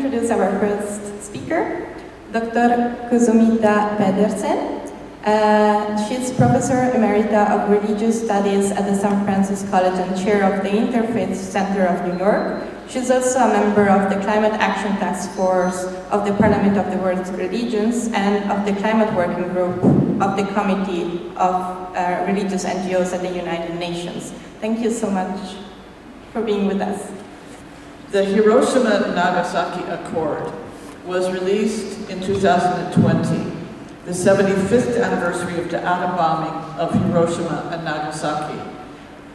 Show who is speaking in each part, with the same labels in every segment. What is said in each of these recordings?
Speaker 1: introduce our first speaker, Dr. Kuzumita Pendersen. She's Professor Emerita of Religious Studies at the St. Francis College and Chair of the Interfaith Center of New York. She's also a member of the Climate Action Task Force of the Parliament of the World's Religions and of the Climate Working Group of the Committee of Religious NGOs at the United Nations. Thank you so much for being with us.
Speaker 2: The Hiroshima-Nagasaki Accord was released in 2020, the 75th anniversary of the atom bombing of Hiroshima and Nagasaki.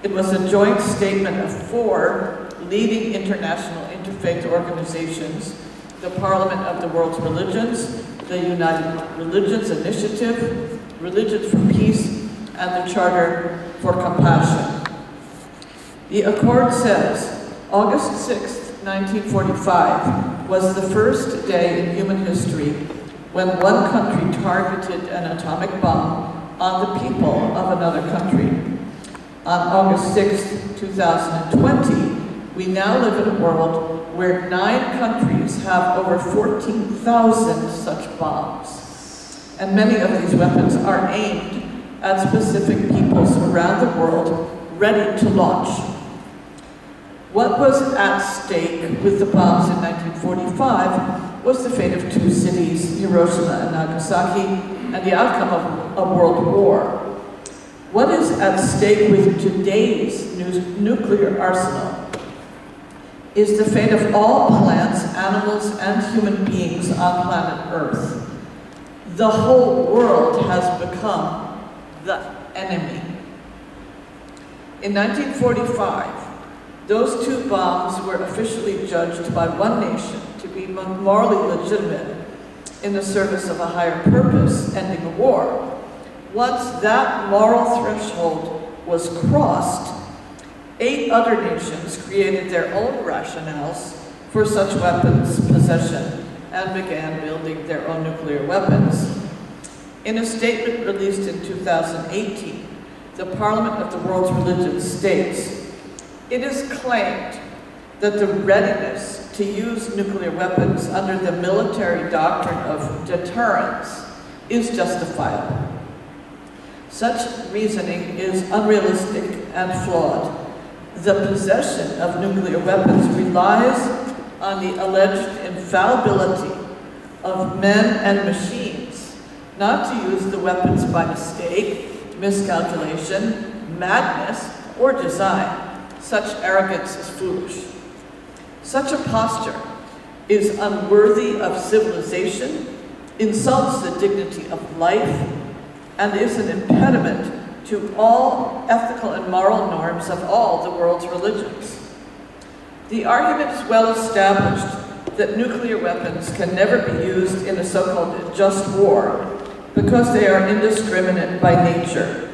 Speaker 2: It was a joint statement of 4 leading international interfaith organizations: the Parliament of the World's Religions, the United Religions Initiative, Religions for Peace, and the Charter for Compassion. The Accord says, August 6, 1945 was the first day in human history when one country targeted an atomic bomb on the people of another country. On August 6, 2020, we now live in a world where 9 countries have over 14,000 such bombs. And many of these weapons are aimed at specific peoples around the world, ready to launch. What was at stake with the bombs in 1945 was the fate of 2 cities, Hiroshima and Nagasaki, and the outcome of a world war. What is at stake with today's nuclear arsenal is the fate of all plants, animals, and human beings on planet Earth. The whole world has become the enemy. In 1945, those 2 bombs were officially judged by one nation to be morally legitimate in the service of a higher purpose, ending a war. Once that moral threshold was crossed, 8 other nations created their own rationales for such weapons possession and began building their own nuclear weapons. In a statement released in 2018, the Parliament of the World's Religions states, "It is claimed that the readiness to use nuclear weapons under the military doctrine of deterrence is justifiable. Such reasoning is unrealistic and flawed. The possession of nuclear weapons relies on the alleged infallibility of men and machines, not to use the weapons by mistake, miscalculation, madness, or design. Such arrogance is foolish. Such a posture is unworthy of civilization, insults the dignity of life, and is an impediment to all ethical and moral norms of all the world's religions. The argument is well established that nuclear weapons can never be used in a so-called just war because they are indiscriminate by nature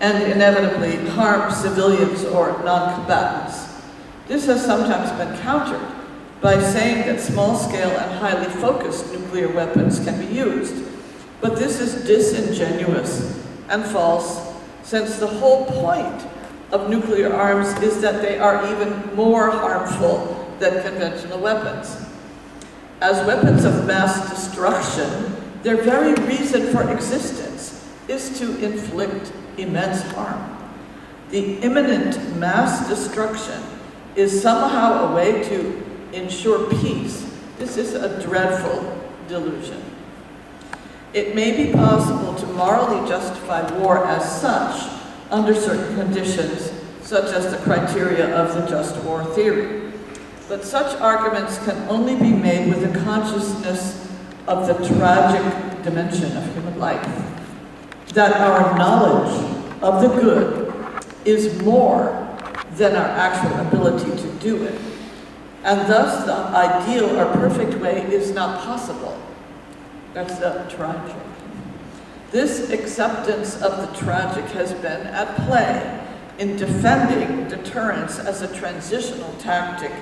Speaker 2: and inevitably harm civilians or non-combatants. This has sometimes been countered by saying that small-scale and highly focused nuclear weapons can be used. But this is disingenuous and false, since the whole point of nuclear arms is that they are even more harmful than conventional weapons. As weapons of mass destruction, their very reason for existence is to inflict immense harm. The imminent mass destruction is somehow a way to ensure peace. This is a dreadful delusion. It may be possible to morally justify war as such under certain conditions, such as the criteria of the just war theory. But such arguments can only be made with a consciousness of the tragic dimension of human life, that our knowledge of the good is more than our actual ability to do it, and thus the ideal or perfect way is not possible. That's the tragic. This acceptance of the tragic has been at play in defending deterrence as a transitional tactic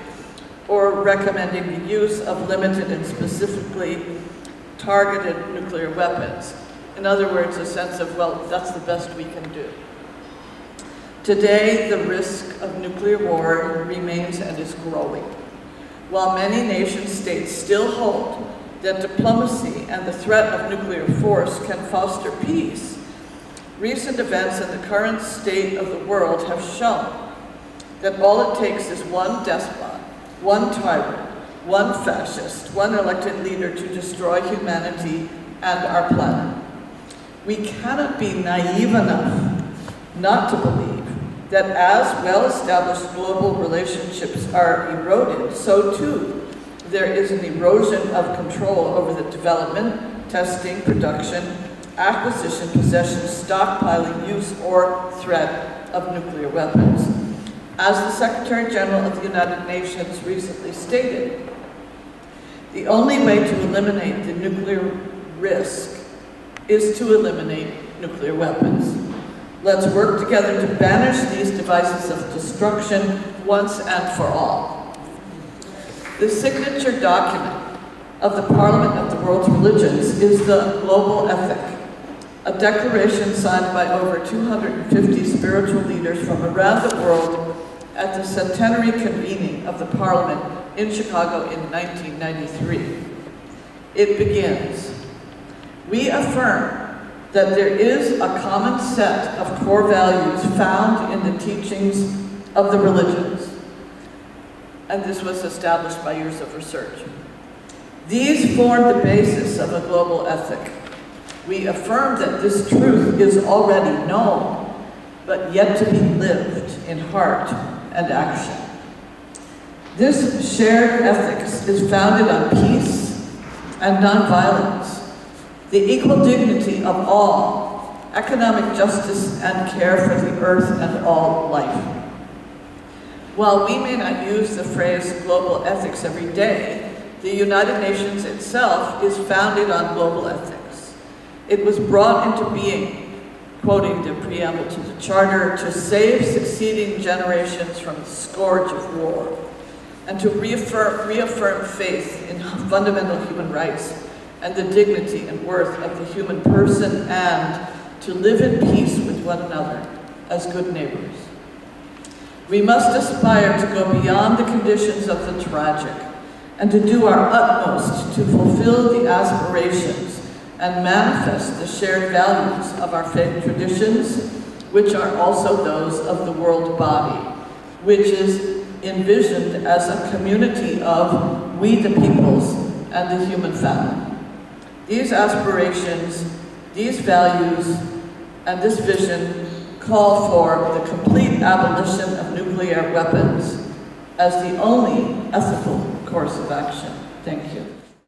Speaker 2: or recommending the use of limited and specifically targeted nuclear weapons. In other words, a sense of, well, that's the best we can do. Today, the risk of nuclear war remains and is growing. while many nation-states still hold that diplomacy and the threat of nuclear force can foster peace, recent events and the current state of the world have shown that all it takes is one despot, one tyrant, one fascist, one elected leader to destroy humanity and our planet. We cannot be naive enough not to believe that as well-established global relationships are eroded, so too there is an erosion of control over the development, testing, production, acquisition, possession, stockpiling, use, or threat of nuclear weapons. As the Secretary General of the United Nations recently stated, the only way to eliminate the nuclear risk is to eliminate nuclear weapons. Let's work together to banish these devices of destruction once and for all. The signature document of the Parliament of the World's Religions is the Global Ethic, a declaration signed by over 250 spiritual leaders from around the world at the centenary convening of the Parliament in Chicago in 1993. It begins, "We affirm that there is a common set of core values found in the teachings of the religions." And this was established by years of research. "These form the basis of a global ethic. We affirm that this truth is already known, but yet to be lived in heart and action. This shared ethics is founded on peace and nonviolence, the equal dignity of all, economic justice and care for the earth and all life." While we may not use the phrase global ethics every day, the United Nations itself is founded on global ethics. It was brought into being, quoting the preamble to the Charter, to save succeeding generations from the scourge of war, and to reaffirm faith in fundamental human rights and the dignity and worth of the human person, and to live in peace with one another as good neighbors. We must aspire to go beyond the conditions of the tragic and to do our utmost to fulfill the aspirations and manifest the shared values of our faith traditions, which are also those of the world body, which is envisioned as a community of we the peoples and the human family. These aspirations, these values, and this vision call for the complete abolition of nuclear weapons as the only ethical course of action. Thank you.